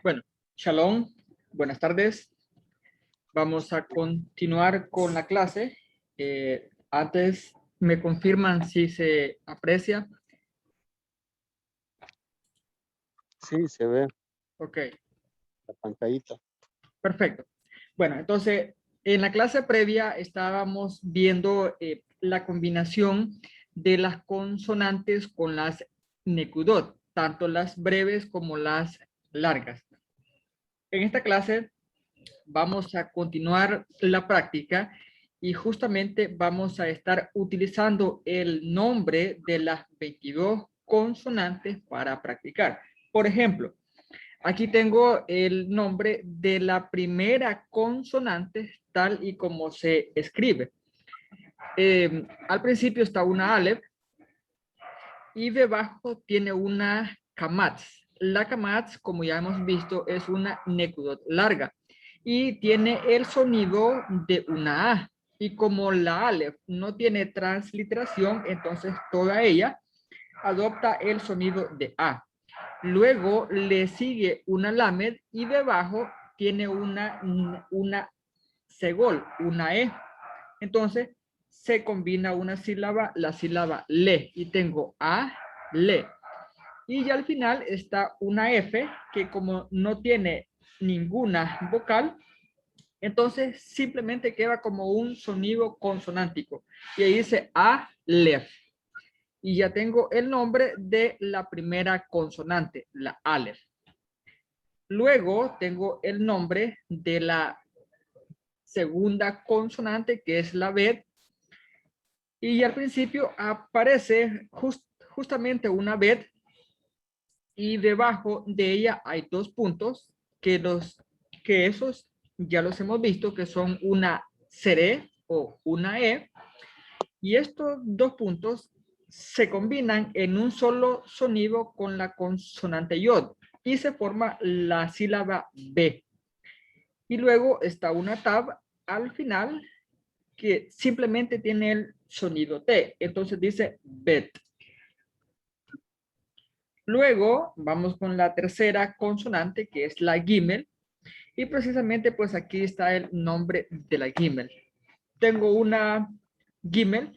Bueno, shalom, buenas tardes. Vamos a continuar con la clase. Antes me confirman si se aprecia. Sí, se ve Ok, la pantallita. perfecto. Bueno, entonces, en la clase previa estábamos viendo la combinación de las consonantes con las nekudot, tanto las breves como las largas. En esta clase vamos a continuar la práctica y justamente vamos a estar utilizando el nombre de las 22 consonantes para practicar. Por ejemplo, aquí tengo el nombre de la primera consonante tal y como se escribe. Al principio está una Aleph y debajo tiene una Kamatz. La Kamatz, como ya hemos visto, es una Nekudot larga y tiene el sonido de una A. Y como la Aleph no tiene transliteración, entonces toda ella adopta el sonido de A. Luego le sigue una Lamed y debajo tiene una Segol, una E. Entonces se combina una sílaba, la sílaba le, y tengo A, le. Y ya al final está una F que como no tiene ninguna vocal, entonces simplemente queda como un sonido consonántico. Y ahí dice Aleph. Y ya tengo el nombre de la primera consonante, la Aleph. Luego tengo el nombre de la segunda consonante, que es la Bet. Y al principio aparece justamente una Bet y debajo de ella hay dos puntos que esos ya los hemos visto que son una cere o una e, y estos dos puntos se combinan en un solo sonido con la consonante yod y se forma la sílaba b. Y luego está una tab al final que simplemente tiene el sonido t, entonces dice bet. Luego vamos con la tercera consonante, que es la gimel, y precisamente pues aquí está el nombre de la gimel. Tengo una gimel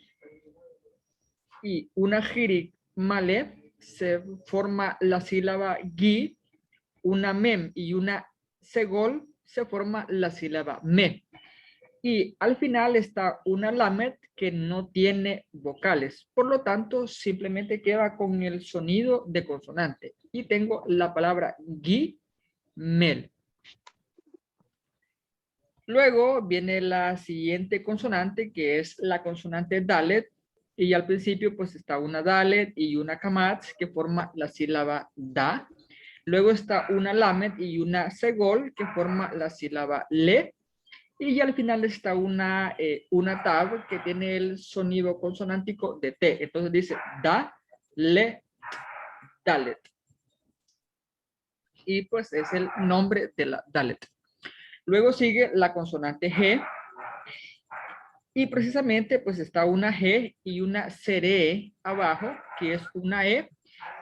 y una jirik male, se forma la sílaba gi, una mem y una segol, se forma la sílaba me. Y al final está una lamet que no tiene vocales. Por lo tanto, simplemente queda con el sonido de consonante. Y tengo la palabra gi, mel. Luego viene la siguiente consonante, que es la consonante dalet. Y al principio pues está una dalet y una kamatz que forma la sílaba da. Luego está una lamet y una segol que forma la sílaba le. Y ya al final está una tab que tiene el sonido consonántico de T. Entonces dice da, le, dalet. Y pues es el nombre de la dalet. Luego sigue la consonante G. Y precisamente pues está una G y una cere abajo, que es una E.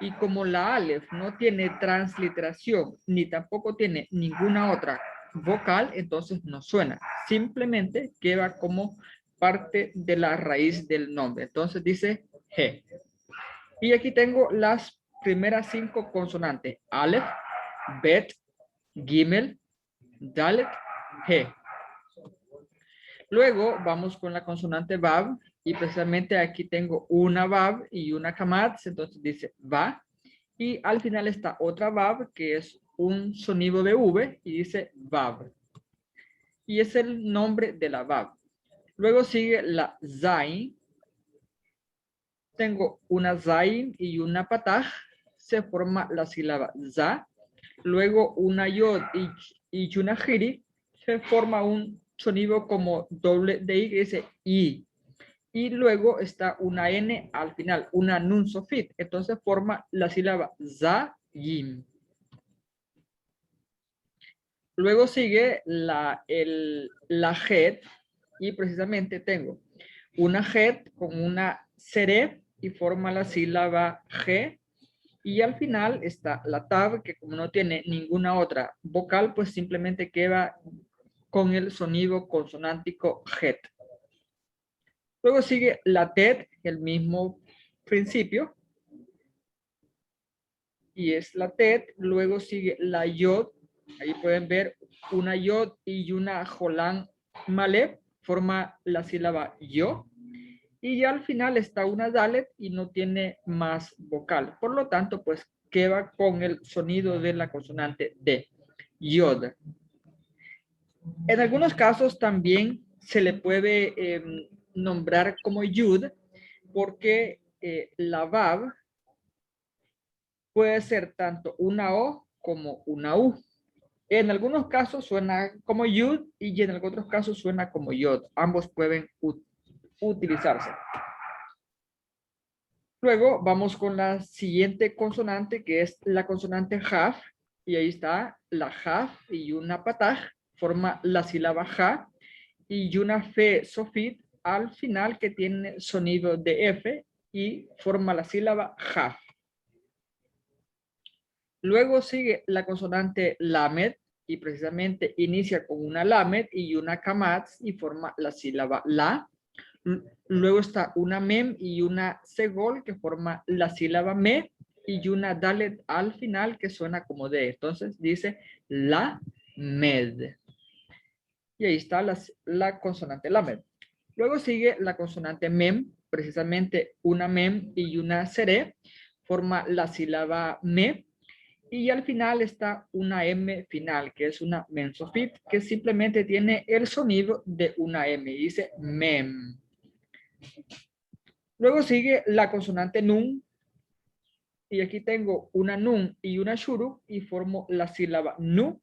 Y como la Aleph no tiene transliteración, ni tampoco tiene ninguna otra vocal, entonces no suena. Simplemente queda como parte de la raíz del nombre. Entonces dice G. Y aquí tengo las primeras 5 consonantes. Aleph, Bet, Gimel, Dalet, G. Luego vamos con la consonante Vav y precisamente aquí tengo una Vav y una Kamatz, entonces dice Va. Y al final está otra Vav que es un sonido de V y dice Vav. Y es el nombre de la Vav. Luego sigue la Zain. Tengo una Zain y una Pataj. Se forma la sílaba Za. Luego una Yod y una Jiri. Se forma un sonido como doble de I que dice I. Y luego está una N al final, una Nun Sofit. Entonces forma la sílaba Za, Yim. Luego sigue la Het y precisamente tengo una Het con una seref y forma la sílaba G. Y al final está la tab, que como no tiene ninguna otra vocal, pues simplemente queda con el sonido consonántico het. Luego sigue la tet, el mismo principio. Y es la tet. Luego sigue la yod. Ahí pueden ver una yod y una jolán malé. Forma la sílaba yo. Y ya al final está una dalet y no tiene más vocal. Por lo tanto, pues queda con el sonido de la consonante D. Yod. En algunos casos también se le puede nombrar como yud porque la vav puede ser tanto una O como una U. En algunos casos suena como yud y en otros casos suena como yod. Ambos pueden utilizarse. Luego vamos con la siguiente consonante, que es la consonante jaf. Y ahí está la jaf y una pataj. Forma la sílaba ja. Y una fe sofit al final que tiene sonido de F y forma la sílaba jaf. Luego sigue la consonante lamed y precisamente inicia con una lamed y una kamatz y forma la sílaba la. Luego está una mem y una segol que forma la sílaba me y una dalet al final que suena como de. Entonces dice la med. Y ahí está la consonante lamed. Luego sigue la consonante mem, precisamente una mem y una seré, forma la sílaba me. Y al final está una M final, que es una mensofit, que simplemente tiene el sonido de una M. Dice mem. Luego sigue la consonante nun. Y aquí tengo una nun y una shuru y formo la sílaba nu.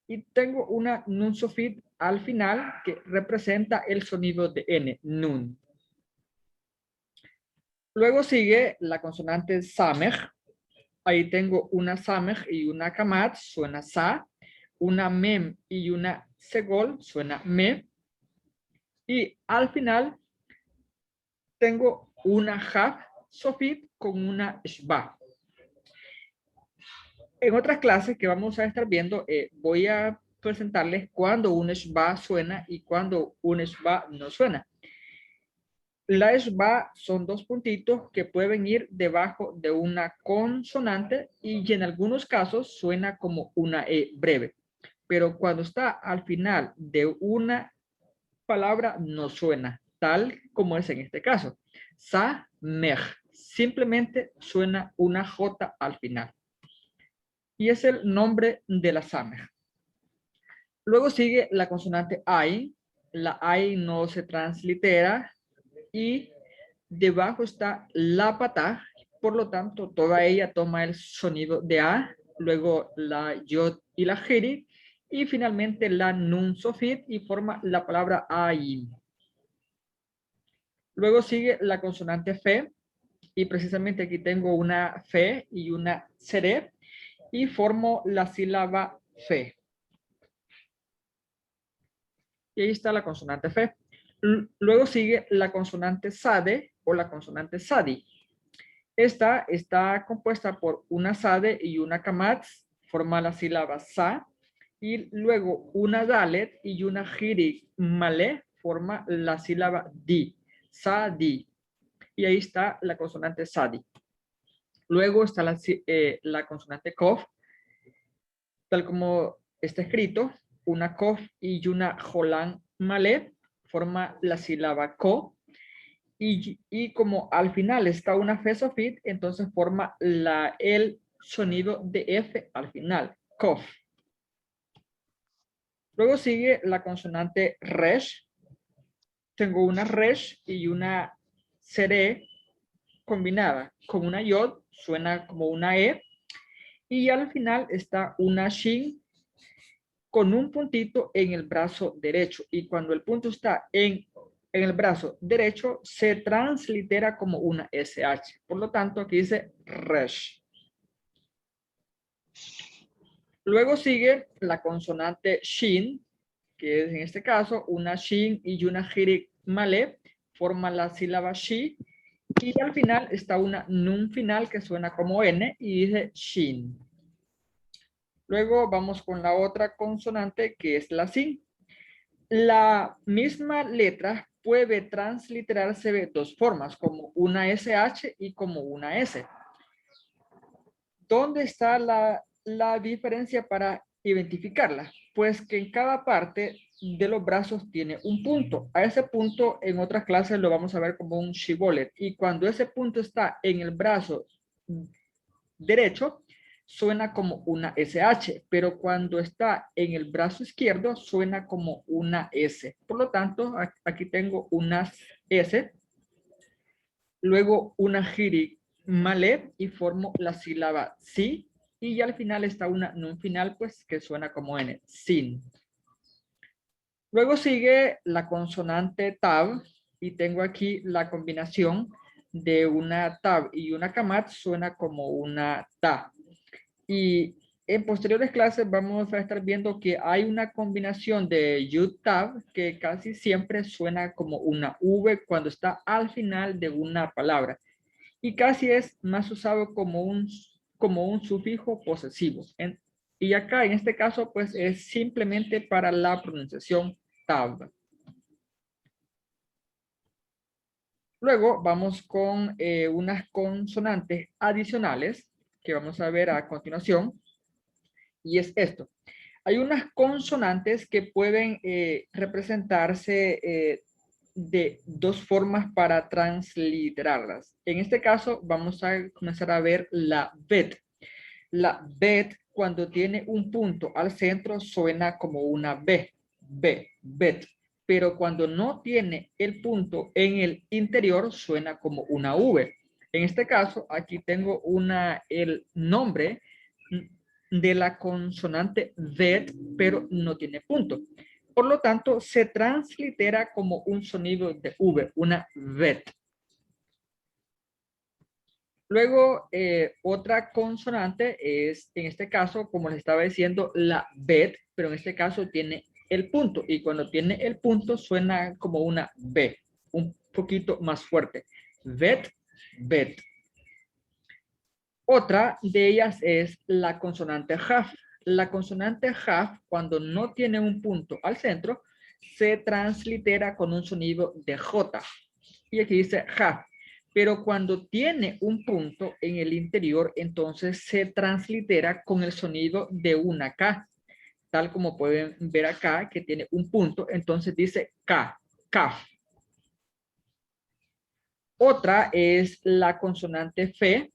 Y tengo una nun sofit al final que representa el sonido de N, nun. Luego sigue la consonante samej. Ahí tengo una samej y una kamat, suena sa. Una mem y una segol, suena me. Y al final tengo una jaf sofit con una shba. En otras clases que vamos a estar viendo, voy a presentarles cuando un shba suena y cuando un shba no suena. La shba son dos puntitos que pueden ir debajo de una consonante y en algunos casos suena como una E breve. Pero cuando está al final de una palabra no suena, tal como es en este caso. Sa-mej. Simplemente suena una J al final. Y es el nombre de la samej. Luego sigue la consonante ay. La ay no se translitera y debajo está la pataj. Por lo tanto, toda ella toma el sonido de A, luego la yod y la jiri, y finalmente la nun sofit y forma la palabra ay. Luego sigue la consonante fe, y precisamente aquí tengo una fe y una seré, y formo la sílaba fe. Y ahí está la consonante fe. Luego sigue la consonante sade o la consonante sadi. Esta está compuesta por una sade y una kamatz, forma la sílaba sa, y luego una dalet y una jiri malé, forma la sílaba di, sa-di. Y ahí está la consonante sadi. Luego está la consonante kof, tal como está escrito, una kof y una jolán malé, forma la sílaba ko. Y como al final está una fe sofit, entonces forma el sonido de F al final, kof. Luego sigue la consonante resh. Tengo una resh y una seré combinada con una yod, suena como una E. Y al final está una shin con un puntito en el brazo derecho. Y cuando el punto está en el brazo derecho, se translitera como una SH. Por lo tanto, aquí dice resh. Luego sigue la consonante shin, que es en este caso una shin y una jirik malé, forma la sílaba shi. Y al final está una nun final que suena como N y dice shin. Luego vamos con la otra consonante que es la sin. La misma letra puede transliterarse de dos formas, como una SH y como una S. ¿Dónde está la diferencia para identificarla? Pues que en cada parte de los brazos tiene un punto. A ese punto en otras clases lo vamos a ver como un shibboleth. Y cuando ese punto está en el brazo derecho, suena como una SH, pero cuando está en el brazo izquierdo, suena como una S. Por lo tanto, aquí tengo una S, luego una giri malé y formo la sílaba si, y ya al final está una nun final, pues que suena como N, sin. Luego sigue la consonante tab y tengo aquí la combinación de una tab y una kamat, suena como una ta. Y en posteriores clases vamos a estar viendo que hay una combinación de yud-tab que casi siempre suena como una V cuando está al final de una palabra. Y casi es más usado como un sufijo posesivo. Y acá en este caso pues es simplemente para la pronunciación tab. Luego vamos con unas consonantes adicionales que vamos a ver a continuación. Y es esto. Hay unas consonantes que pueden representarse de dos formas para transliterarlas. En este caso, vamos a comenzar a ver la bet. La bet, cuando tiene un punto al centro, suena como una B, B, bet. Pero cuando no tiene el punto en el interior, suena como una V. En este caso, aquí tengo el nombre de la consonante vet, pero no tiene punto. Por lo tanto, se translitera como un sonido de V, una vet. Luego, otra consonante es, en este caso, como les estaba diciendo, la vet, pero en este caso tiene el punto. Y cuando tiene el punto, suena como una B, un poquito más fuerte. Vet, vet. Otra de ellas es la consonante jaf. La consonante jaf, cuando no tiene un punto al centro, se translitera con un sonido de J. Y aquí dice jaf. Pero cuando tiene un punto en el interior, entonces se translitera con el sonido de una K. Tal como pueden ver acá, que tiene un punto, entonces dice K, kaf. Otra es la consonante fe,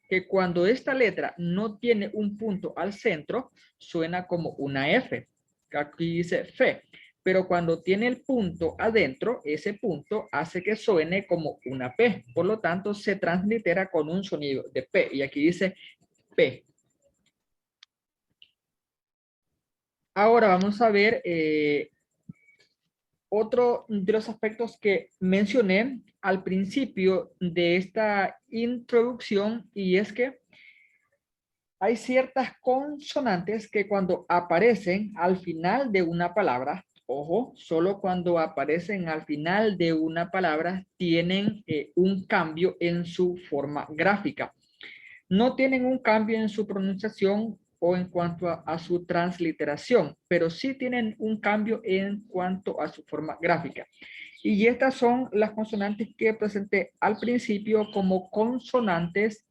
que cuando esta letra no tiene un punto al centro, suena como una F. Aquí dice fe. Pero cuando tiene el punto adentro, ese punto hace que suene como una P. Por lo tanto, se translitera con un sonido de P. Y aquí dice P. Ahora vamos a ver otro de los aspectos que mencioné al principio de esta introducción, y es que hay ciertas consonantes que cuando aparecen al final de una palabra, ojo, solo cuando aparecen al final de una palabra tienen un cambio en su forma gráfica. No tienen un cambio en su pronunciación o en cuanto a su transliteración, pero sí tienen un cambio en cuanto a su forma gráfica. Y estas son las consonantes que presenté al principio como consonantes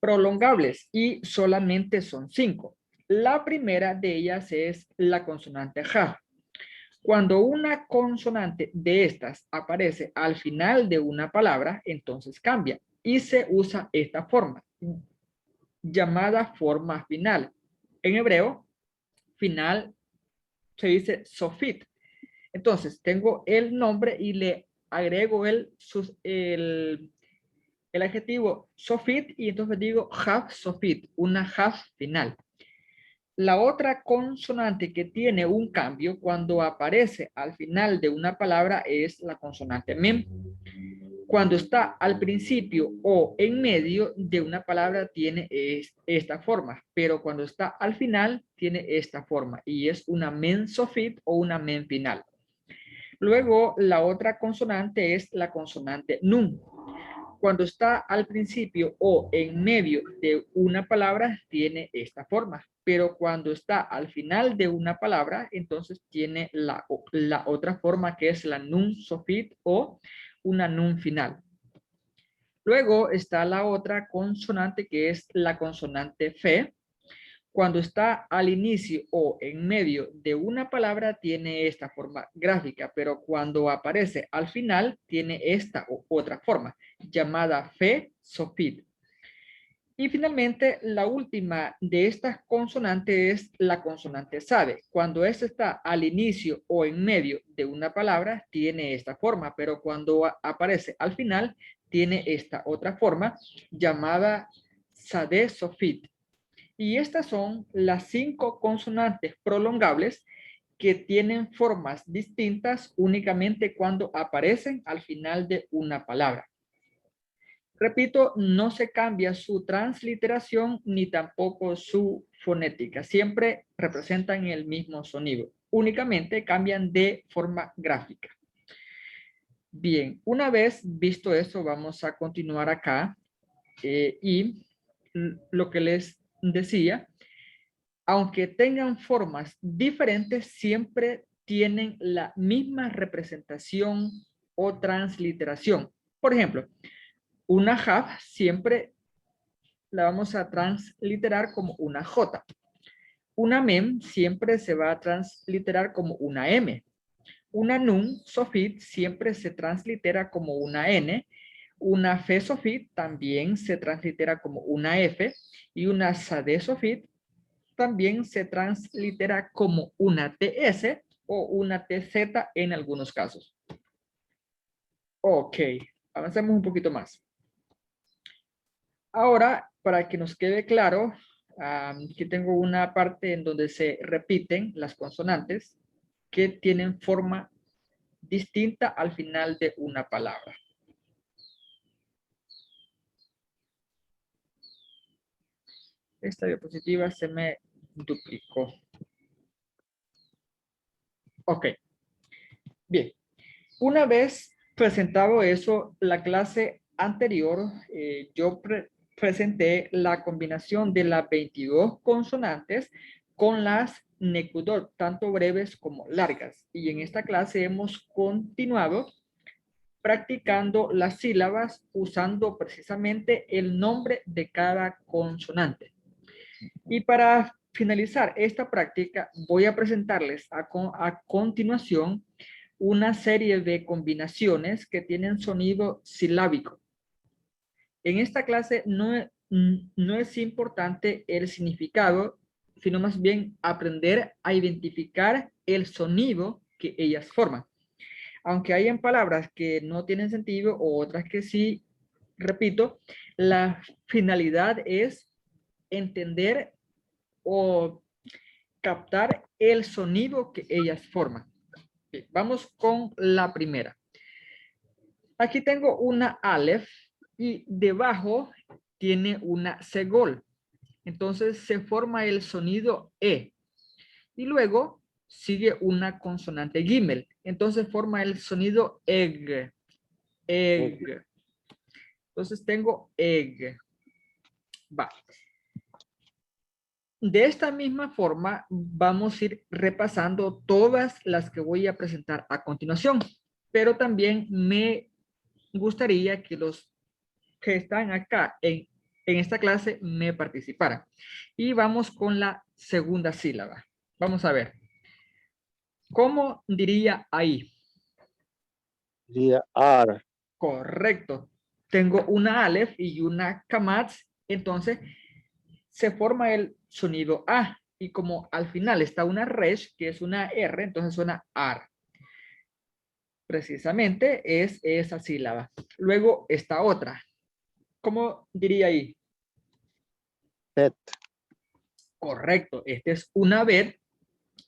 prolongables y solamente son 5. La primera de ellas es la consonante ja. Cuando una consonante de estas aparece al final de una palabra, entonces cambia y se usa esta forma, llamada forma final. En hebreo, final se dice sofit. Entonces, tengo el nombre y le agrego el adjetivo sofit y entonces digo half sofit, una half final. La otra consonante que tiene un cambio cuando aparece al final de una palabra es la consonante mem. Cuando está al principio o en medio de una palabra tiene esta forma, pero cuando está al final tiene esta forma y es una mem sofit o una mem final. Luego, la otra consonante es la consonante nun. Cuando está al principio o en medio de una palabra, tiene esta forma. Pero cuando está al final de una palabra, entonces tiene la otra forma que es la nun sofit o una nun final. Luego está la otra consonante que es la consonante fe. Cuando está al inicio o en medio de una palabra tiene esta forma gráfica, pero cuando aparece al final tiene esta otra forma llamada fe sofit. Y finalmente la última de estas consonantes es la consonante sabe. Cuando esta está al inicio o en medio de una palabra tiene esta forma, pero cuando aparece al final tiene esta otra forma llamada sade sofit. Y estas son las 5 consonantes prolongables que tienen formas distintas únicamente cuando aparecen al final de una palabra. Repito, no se cambia su transliteración ni tampoco su fonética. Siempre representan el mismo sonido. Únicamente cambian de forma gráfica. Bien, una vez visto eso, vamos a continuar acá. Y lo que les decía, aunque tengan formas diferentes, siempre tienen la misma representación o transliteración. Por ejemplo, una J siempre la vamos a transliterar como una J. Una mem siempre se va a transliterar como una M. Una nun sofit siempre se translitera como una N. Una fe sofit también se translitera como una F. Y una sade sofit también se translitera como una TS o una TZ en algunos casos. Ok, avancemos un poquito más. Ahora, para que nos quede claro, aquí tengo una parte en donde se repiten las consonantes que tienen forma distinta al final de una palabra. Esta diapositiva se me duplicó. Ok. Bien. Una vez presentado eso, la clase anterior, yo presenté la combinación de las 22 consonantes con las nekudot, tanto breves como largas. Y en esta clase hemos continuado practicando las sílabas usando precisamente el nombre de cada consonante. Y para finalizar esta práctica, voy a presentarles a continuación una serie de combinaciones que tienen sonido silábico. En esta clase no es importante el significado, sino más bien aprender a identificar el sonido que ellas forman. Aunque hayan palabras que no tienen sentido o otras que sí, repito, la finalidad es entender o captar el sonido que ellas forman. Bien, vamos con la primera. Aquí tengo una Aleph y debajo tiene una segol. Entonces se forma el sonido E. Y luego sigue una consonante Gimel. Entonces forma el sonido Eg. Eg. Entonces tengo Eg. Va. De esta misma forma vamos a ir repasando todas las que voy a presentar a continuación. Pero también me gustaría que los que están acá en esta clase me participaran. Y vamos con la segunda sílaba. Vamos a ver. ¿Cómo diría ahí? Diría ar. Correcto. Tengo una Aleph y una Kamatz. Entonces se forma el sonido A. Y como al final está una Resh, que es una R, entonces suena AR. Precisamente es esa sílaba. Luego está otra. ¿Cómo diría ahí? Bet. Correcto. Este es una B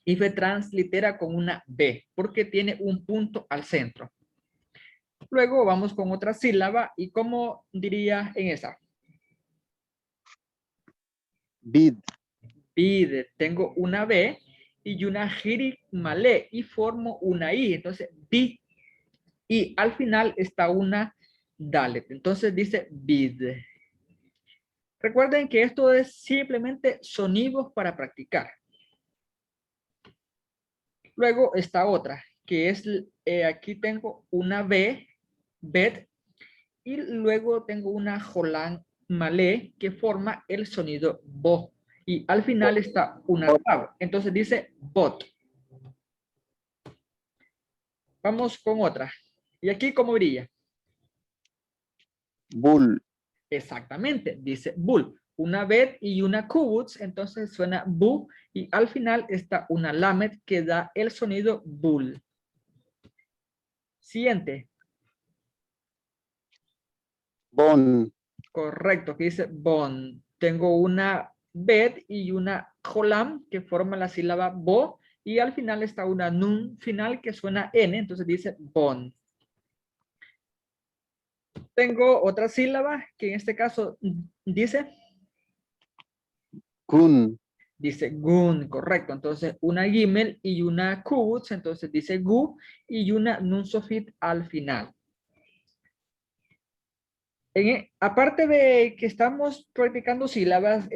y se translitera con una B porque tiene un punto al centro. Luego vamos con otra sílaba y ¿cómo diría en esa? Bid. Bid. Tengo una B y una Hirik y formo una I. Entonces, bi. Y al final está una dalet. Entonces dice bid. Recuerden que esto es simplemente sonidos para practicar. Luego está otra, que es, aquí tengo una B, bet, y luego tengo una jolan malé que forma el sonido bo. Y al final está una tab. Entonces dice bot. Vamos con otra. Y aquí, ¿cómo diría? Bull. Exactamente, dice bull. Una bet y una kubuts, entonces suena bu. Y al final está una lamet que da el sonido bull. Siguiente. Bon. Correcto, que dice bon. Tengo una bet y una jolam que forma la sílaba bo. Y al final está una nun final que suena n, entonces dice bon. Tengo otra sílaba que en este caso dice Gun. dice gun, correcto. Entonces, una gimel y una kubuts, entonces dice gu y una nun sofit al final. Aparte de que estamos practicando sílabas,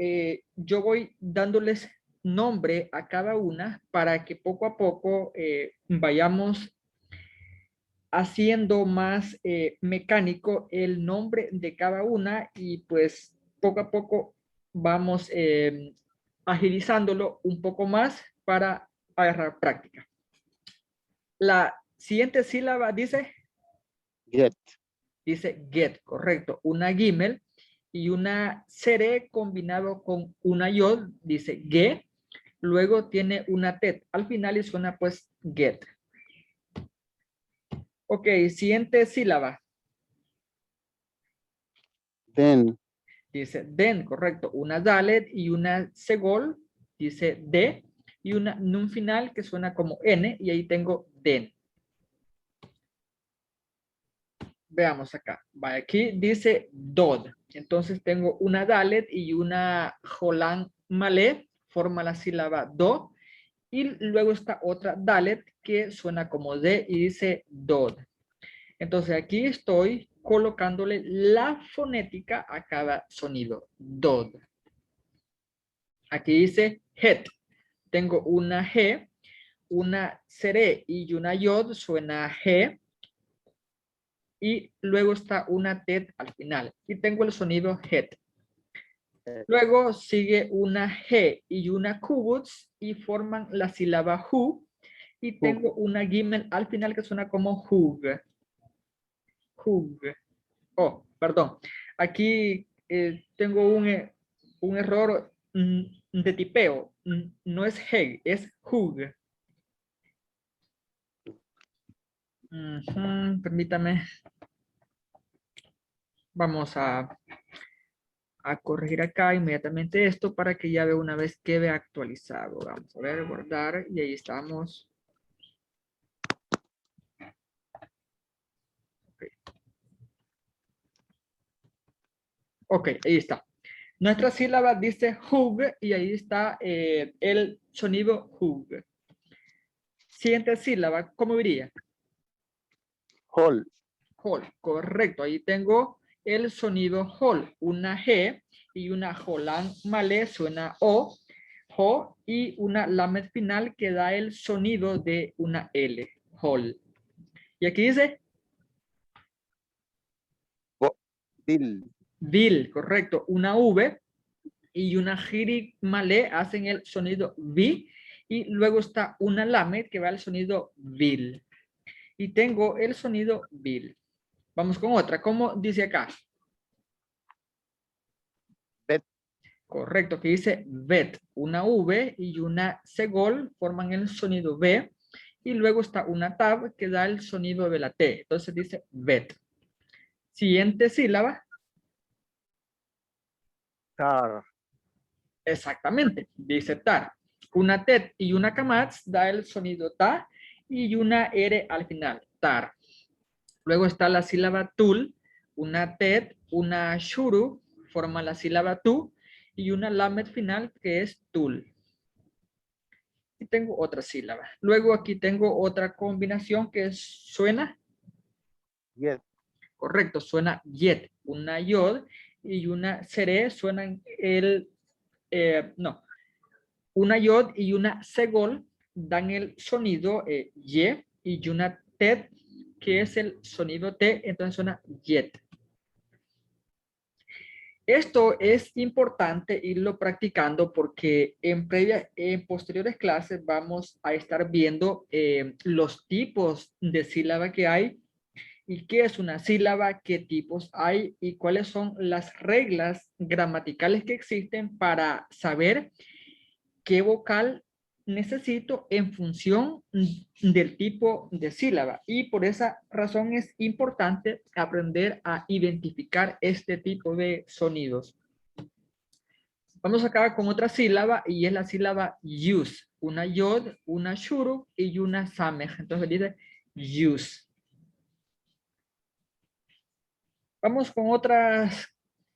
yo voy dándoles nombre a cada una para que poco a poco vayamos haciendo más mecánico el nombre de cada una y pues poco a poco vamos agilizándolo un poco más para agarrar práctica. La siguiente sílaba Get. get, correcto. Una gimel y una sere combinado con una yod, dice ge. Luego tiene una tet al final y suena pues get. Ok, siguiente sílaba. Then. Dice den, correcto. Una dalet y una segol, dice de, y una nun final que suena como n, y ahí tengo den. Veamos acá. Va, aquí dice dod. Entonces tengo una dalet y una jolan malé, forma la sílaba do, y luego está otra dalet que suena como de y dice dod. Entonces aquí estoy colocándole la fonética a cada sonido. Dod. Aquí dice het. Tengo una G, una seré y una yod, suena G. Y luego está una tet al final. Y tengo el sonido het. Luego sigue una G y una kubuts y forman la sílaba hu. Y tengo una gimel al final que suena como hug. Hug. Oh, perdón. Aquí tengo un error de tipeo. No es heg, es hug. Permítame. Vamos a corregir acá inmediatamente esto para que ya vea una vez quede actualizado. Vamos a ver, guardar y ahí estamos. Ok, ahí está. Nuestra sílaba dice hug y ahí está el sonido hug. Siguiente sílaba, ¿cómo diría? Hall. Hol, correcto. Ahí tengo el sonido hol, una G y una jolan malé suena O, jo, y una lamet final que da el sonido de una L, hol. Y aquí dice Bill. vil, correcto. Una V y una giri malé hacen el sonido vi y luego está una lamet que va al sonido vil. Y tengo el sonido vil. Vamos con otra. ¿Cómo dice acá? Bet. Correcto, que dice vet. Una V y una segol forman el sonido B y luego está una tab que da el sonido de la T. Entonces dice vet. Siguiente sílaba. Tar. Exactamente, dice tar. Una tet y una kamats da el sonido ta y una R al final, tar. Luego está la sílaba tul, una tet, una shuru, forma la sílaba tu y una lamet final que es tul. Y tengo otra sílaba. Luego aquí tengo otra combinación que suena Get. correcto, suena yet. Una yod y una seré suenan no. Una yod y una segol dan el sonido ye y una tet que es el sonido t, entonces suena yet. Esto es importante irlo practicando porque en posteriores clases vamos a estar viendo los tipos de sílaba que hay y qué es una sílaba, qué tipos hay y cuáles son las reglas gramaticales que existen para saber qué vocal necesito en función del tipo de sílaba. Y por esa razón es importante aprender a identificar este tipo de sonidos. Vamos acá con otra sílaba y es la sílaba use. Una yod, una shuru y una samej. Entonces dice use. Vamos con otras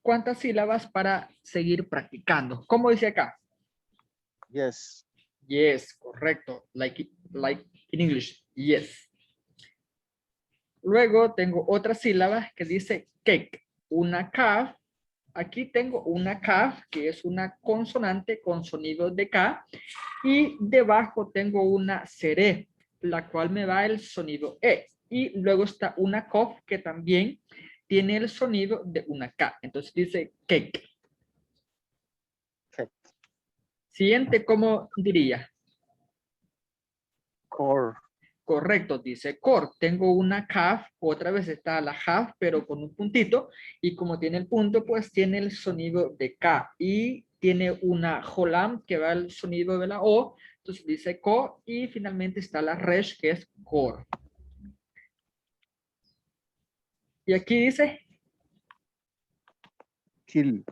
cuantas sílabas para seguir practicando. ¿Cómo dice acá? Yes. Yes, correcto. Like in English, yes. Luego tengo otra sílaba que dice cake. Una K. Aquí tengo una K que es una consonante con sonido de K. Y debajo tengo una seré, la cual me da el sonido E. Y luego está una kof que también tiene el sonido de una K. Entonces dice cake. Cake. Siguiente, ¿cómo diría? Core. Correcto, dice core. Tengo una calf, otra vez está la half, pero con un puntito. Y como tiene el punto, pues tiene el sonido de K. Y tiene una holam que va el sonido de la O. Entonces dice co. Y finalmente está la resh, que es core. Y aquí dice Kill.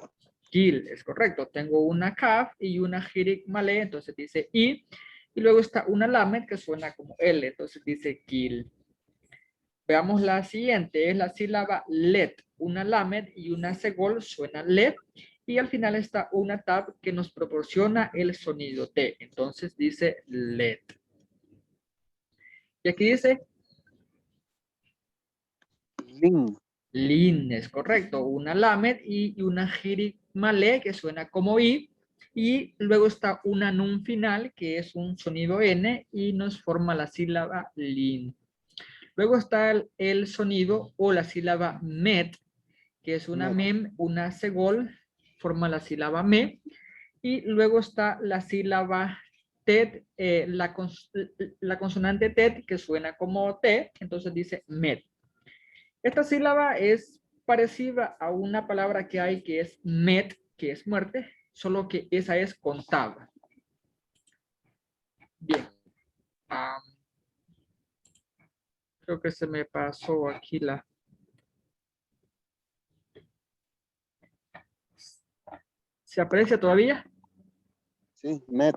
kill, es correcto. Tengo una calf y una hirik malé, entonces dice I. Y luego está una lamed que suena como L, entonces dice kill. Veamos la siguiente, es la sílaba let. Una lamed y una segol suena let. Y al final está una tab que nos proporciona el sonido T. Entonces dice let. Y aquí dice Lin. lin, es correcto. Una lamed y una hirik malé que suena como I. Y luego está una nun final que es un sonido N y nos forma la sílaba lin. Luego está el sonido o la sílaba met, que es una mem, una segol, forma la sílaba me, y luego está la sílaba tet, la consonante tet, que suena como T, entonces dice met. Esta sílaba es parecida a una palabra que hay que es met, que es muerte, solo que esa es contada. Bien. Creo que se me pasó aquí la... ¿Se aprecia todavía? Sí, met.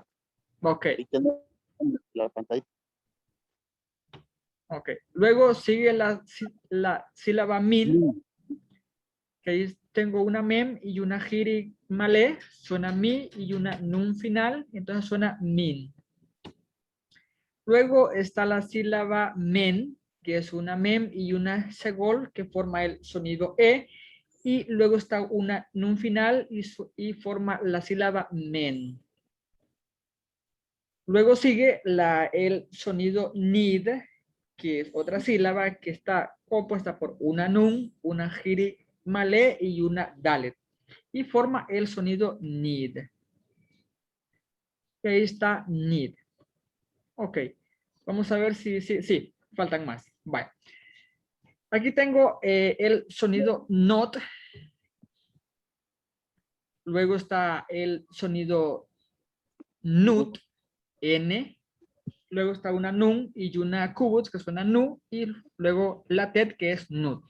Ok, Ahí tiene la pantalla. ok. Luego sigue la sílaba min, Lin. que ahí tengo una mem y una giri malé, suena mi y una nun final, entonces suena min. Luego está la sílaba men, que es una mem y una segol, que forma el sonido E, y luego está una nun final y forma la sílaba men. Luego sigue el sonido nid, que es otra sílaba que está compuesta por una nun, una giri malé y una dalet. Y forma el sonido nid. Y ahí está nid. Ok. Vamos a ver sí, faltan más. Vale. Aquí tengo el sonido not. Luego está el sonido nut, N. Luego está una nun y una kubutz que suena nu. Y luego la tet que es nut.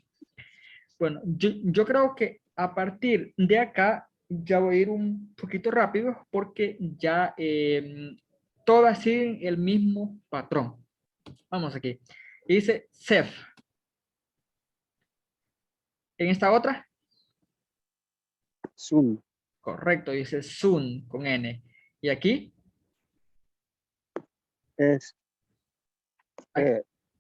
Bueno, yo creo que a partir de acá ya voy a ir un poquito rápido porque ya todas siguen el mismo patrón. Vamos aquí. Dice Sef. En esta otra, Zoom. correcto, dice Sun con N. Y aquí, Es.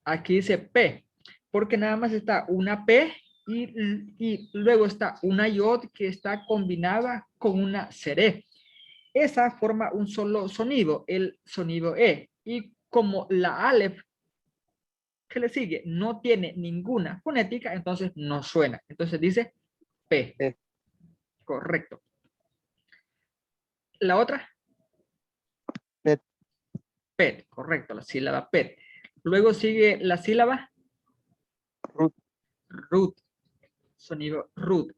aquí dice P, porque nada más está una P y luego está una yod que está combinada con una seré. Esa forma un solo sonido, el sonido E. Y como la alef que le sigue no tiene ninguna fonética, entonces no suena. Entonces dice P. P. Correcto. La otra, Pet. PET. Correcto, la sílaba PET. Luego sigue la sílaba Root. root. Sonido root.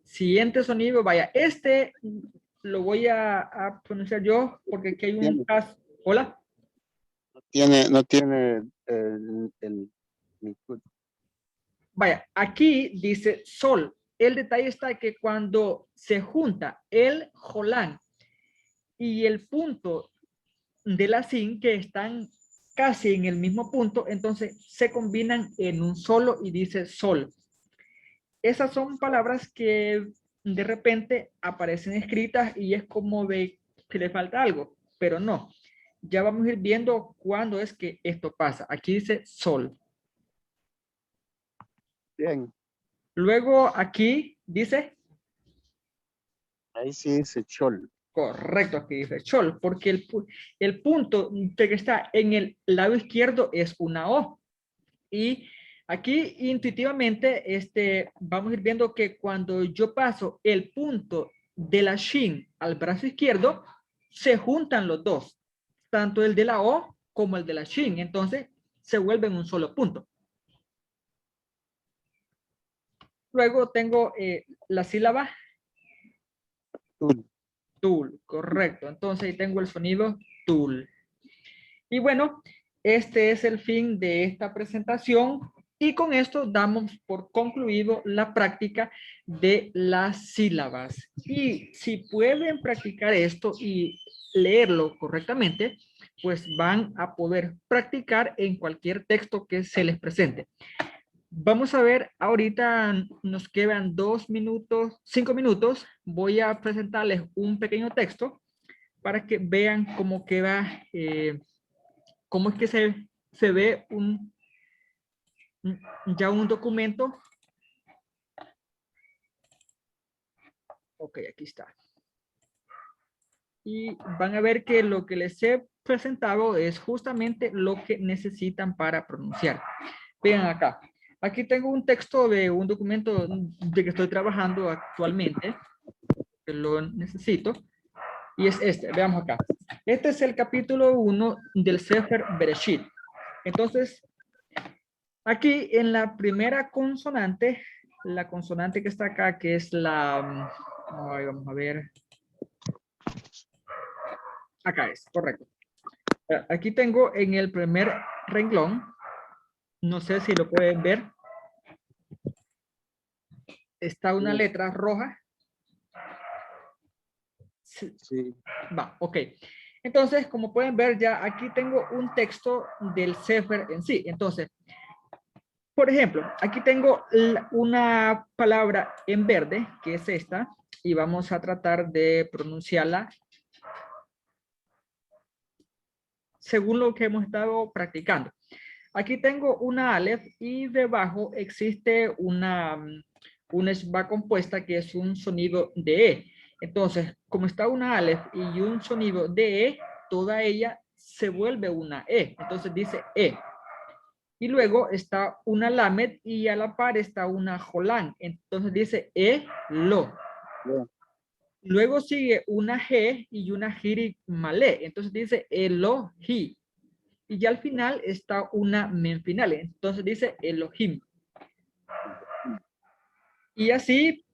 Siguiente sonido, vaya, este lo voy a pronunciar yo porque aquí hay un caso. Hola. No tiene el Nikud. Vaya, aquí dice sol. El detalle está que cuando se junta el jolán y el punto de la sin, que están casi en el mismo punto, entonces se combinan en un solo y dice sol. Esas son palabras que de repente aparecen escritas y es como de que le falta algo, pero no. Ya vamos a ir viendo cuándo es que esto pasa. Aquí dice sol. Bien. Luego aquí dice, Ahí sí dice Chol. correcto, aquí dice chol, porque el punto que está en el lado izquierdo es una O. Y aquí intuitivamente vamos a ir viendo que cuando yo paso el punto de la shin al brazo izquierdo, se juntan los dos, tanto el de la O como el de la shin. Entonces se vuelven un solo punto. Luego tengo la sílaba Tul. tul, correcto. Entonces ahí tengo el sonido tul. Y bueno, este es el fin de esta presentación y con esto damos por concluido la práctica de las sílabas. Y si pueden practicar esto y leerlo correctamente, pues van a poder practicar en cualquier texto que se les presente. Vamos a ver, ahorita nos quedan 2 minutos, 5 minutos. Voy a presentarles un pequeño texto para que vean cómo queda cómo es que se ve ya un documento. Ok, aquí está. Y van a ver que lo que les he presentado es justamente lo que necesitan para pronunciar. Vean acá. Aquí tengo un texto de un documento de que estoy trabajando actualmente, que lo necesito, y es este. Veamos acá. Este es el capítulo 1 del Sefer Bereshit. Entonces, aquí en la primera consonante, la consonante que está acá, que es la, vamos a ver, acá es, correcto. Aquí tengo en el primer renglón, no sé si lo pueden ver, está una letra roja. Sí. Va, ok. Entonces, como pueden ver, ya aquí tengo un texto del Sefer en sí. Entonces, por ejemplo, aquí tengo una palabra en verde, que es esta, y vamos a tratar de pronunciarla según lo que hemos estado practicando. Aquí tengo una Aleph y debajo existe una shba compuesta que es un sonido de E. Entonces, como está una Aleph y un sonido de E, toda ella se vuelve una E. Entonces dice E. Y luego está una Lamed y a la par está una Jolán. Entonces dice E, lo. Bien. Luego sigue una G y una Jiri Malé. Entonces dice Elohi. Y ya al final está una men final. Entonces dice Elohim. Y así,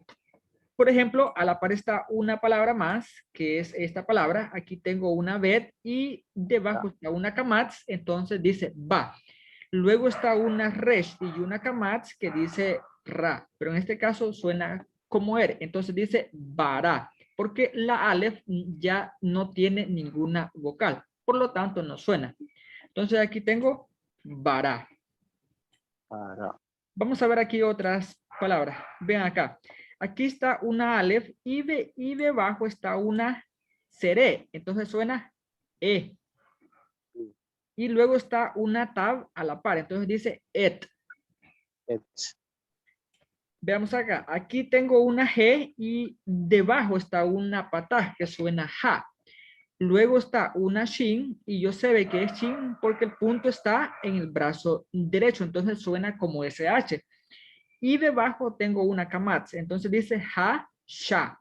por ejemplo, a la par está una palabra más, que es esta palabra. Aquí tengo una bet y debajo está una kamatz. Entonces dice va. Luego está una resh y una kamatz que dice ra. Pero en este caso suena como er. Entonces dice bara. Porque la alef ya no tiene ninguna vocal. Por lo tanto, no suena. Entonces aquí tengo bara. Para. Vamos a ver aquí otras palabras. Vean acá. Aquí está una alef y debajo está una seré. Entonces suena e. Y luego está una tab a la par. Entonces dice et. Et. Veamos acá. Aquí tengo una G y debajo está una patá que suena ja. Luego está una shin y yo sé ve que es shin porque el punto está en el brazo derecho. Entonces suena como SH. Y debajo tengo una kamatz. Entonces dice ha, sha.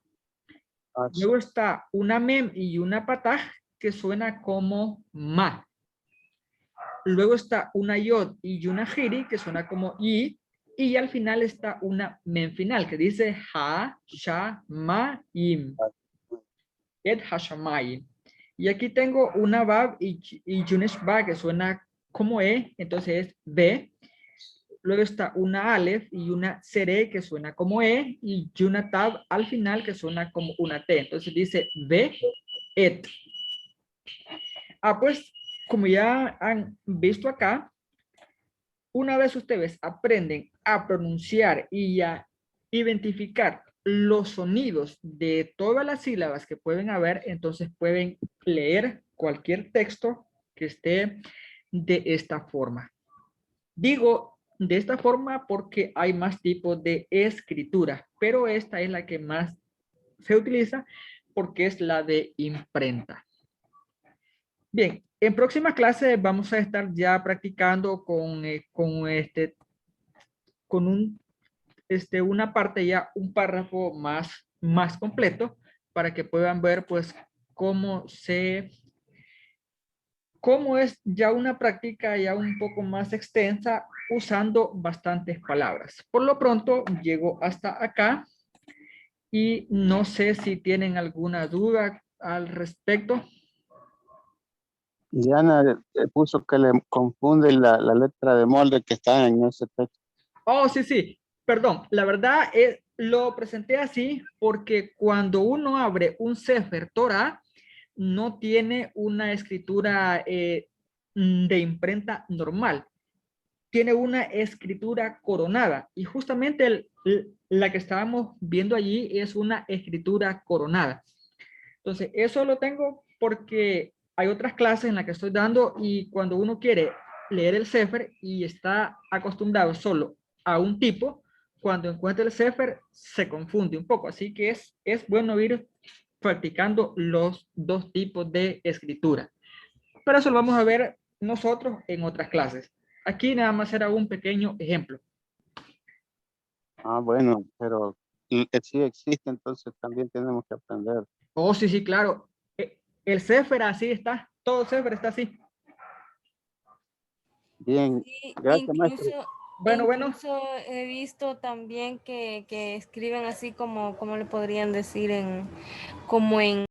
H, Luego está una mem y una patá que suena como ma. Luego está una yod y una giri que suena como y. Y al final está una mem final que dice ha, sha, ma, im. Et hashamayim. Y aquí tengo una bab y yuneshba que suena como E, entonces es B. Luego está una alef y una sere que suena como E y una tab al final que suena como una T. Entonces dice B, et. Pues como ya han visto acá, una vez ustedes aprenden a pronunciar y a identificar los sonidos de todas las sílabas que pueden haber, entonces pueden leer cualquier texto que esté de esta forma. Digo de esta forma porque hay más tipos de escritura, pero esta es la que más se utiliza porque es la de imprenta. Bien, en próxima clase vamos a estar ya practicando con una parte ya, un párrafo más completo para que puedan ver pues cómo cómo es ya una práctica ya un poco más extensa usando bastantes palabras. Por lo pronto llego hasta acá y no sé si tienen alguna duda al respecto. Diana puso que le confunde la letra de molde que está en ese texto. Oh, sí, sí, perdón. La verdad es, lo presenté así porque cuando uno abre un Sefer Torah, no tiene una escritura de imprenta normal. Tiene una escritura coronada y justamente la que estábamos viendo allí es una escritura coronada. Entonces, eso lo tengo porque hay otras clases en las que estoy dando y cuando uno quiere leer el Sefer y está acostumbrado solo a un tipo, cuando encuentra el Sefer se confunde un poco. Así que es bueno ir practicando los dos tipos de escritura. Pero eso lo vamos a ver nosotros en otras clases. Aquí nada más era un pequeño ejemplo. Ah, bueno, pero sí existe, entonces también tenemos que aprender. Oh, sí, sí, claro. El Sefer así está, todo Sefer está así. Bien, Sí, gracias, maestro. Bueno, bueno. incluso he visto también que escriben así como le podrían decir como en